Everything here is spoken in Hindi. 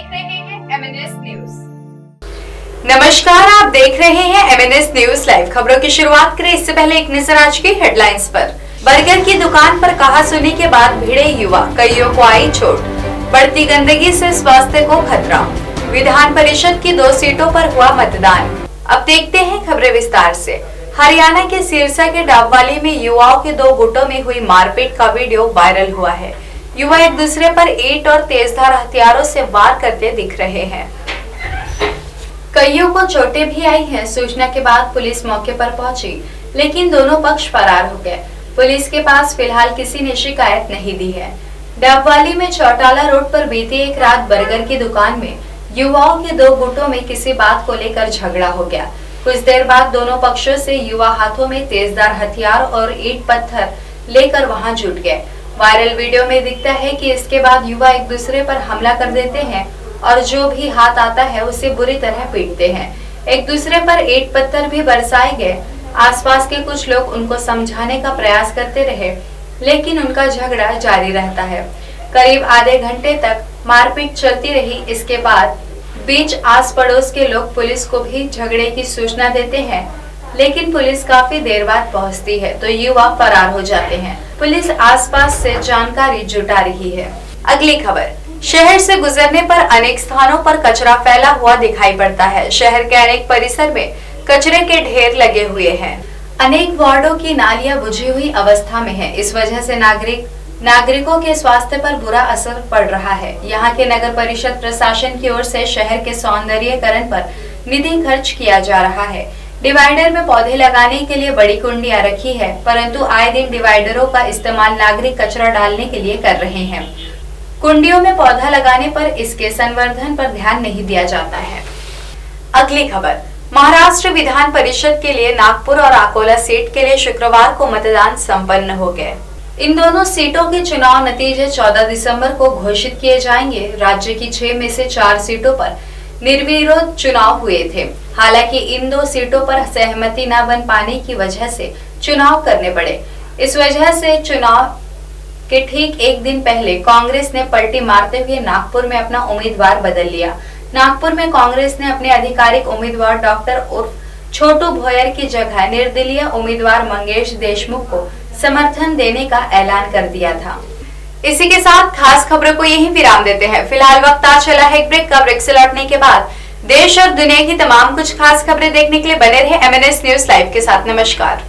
देख रहे हैं एमएनएस न्यूज। नमस्कार, आप देख रहे हैं एमएनएस न्यूज लाइव। खबरों की शुरुआत करें इससे पहले एक नजर आज की हेडलाइंस पर। बर्गर की दुकान पर कहासुनी के बाद भिड़े युवा, कईयों को आई चोट। बढ़ती गंदगी से स्वास्थ्य को खतरा। विधान परिषद की 2 सीटों पर हुआ मतदान। अब देखते हैं खबरें विस्तार से। हरियाणा के सिरसा के डाबवाली में युवाओं के 2 गुटों में हुई मारपीट का वीडियो वायरल हुआ है। युवा एक दूसरे पर ईंट और तेजधार हथियारों से वार करते दिख रहे हैं। कईयों को चोटें भी आई हैं। सूचना के बाद पुलिस मौके पर पहुंची, लेकिन दोनों पक्ष फरार हो गए। पुलिस के पास फिलहाल किसी ने शिकायत नहीं दी है। डाबवाली में चौटाला रोड पर बीती एक रात बर्गर की दुकान में युवाओं के 2 गुटों में किसी बात को लेकर झगड़ा हो गया। कुछ देर बाद दोनों पक्षों से युवा हाथों में तेजधार हथियार और ईंट पत्थर लेकर वहां जुट गए। वायरल वीडियो में दिखता है कि इसके बाद युवा एक दूसरे पर हमला कर देते हैं और जो भी हाथ आता है उसे बुरी तरह पीटते हैं। एक दूसरे पर ईंट पत्थर भी बरसाए गए। आसपास के कुछ लोग उनको समझाने का प्रयास करते रहे, लेकिन उनका झगड़ा जारी रहता है। करीब आधे घंटे तक मारपीट चलती रही। इसके बाद बीच आस पड़ोस के लोग पुलिस को भी झगड़े की सूचना देते हैं, लेकिन पुलिस काफी देर बाद पहुंचती है तो युवा फरार हो जाते हैं। पुलिस आसपास से जानकारी जुटा रही है। अगली खबर, शहर से गुजरने पर अनेक स्थानों पर कचरा फैला हुआ दिखाई पड़ता है। शहर के अनेक परिसर में कचरे के ढेर लगे हुए हैं। अनेक वार्डों की नालियां बुझी हुई अवस्था में है। इस वजह से नागरिकों के स्वास्थ्य पर बुरा असर पड़ रहा है। यहाँ के नगर परिषद प्रशासन की ओर से शहर के सौंदर्यीकरण पर निधि खर्च किया जा रहा है। डिवाइडर में पौधे लगाने के लिए बड़ी कुंडियां रखी है, परंतु आए दिन डिवाइडरों का इस्तेमाल नागरिक कचरा डालने के लिए कर रहे हैं। कुंडियों में पौधा लगाने पर इसके संवर्धन पर ध्यान नहीं दिया जाता है। अगली खबर, महाराष्ट्र विधान परिषद के लिए नागपुर और अकोला सीट के लिए शुक्रवार को मतदान संपन्न हो गए। इन दोनों सीटों के चुनाव नतीजे 14 दिसंबर को घोषित किए जाएंगे। राज्य की 6 में से 4 सीटों पर निर्विरोध चुनाव हुए थे। हालांकि इन 2 सीटों पर सहमति न बन पाने की वजह से चुनाव करने पड़े। इस वजह से चुनाव के ठीक एक दिन पहले कांग्रेस ने पलटी मारते हुए नागपुर में अपना उम्मीदवार बदल लिया। नागपुर में कांग्रेस ने अपने आधिकारिक उम्मीदवार डॉक्टर उर्फ छोटू भोयर की जगह निर्दलीय उम्मीदवार मंगेश देशमुख को समर्थन देने का ऐलान कर दिया था। इसी के साथ खास खबरों को यहीं विराम देते हैं। फिलहाल वक्त आ चला है एक ब्रेक का। ब्रेक से लौटने के बाद देश और दुनिया की तमाम कुछ खास खबरें देखने के लिए बने रहे एमएनएस न्यूज लाइव के साथ। नमस्कार।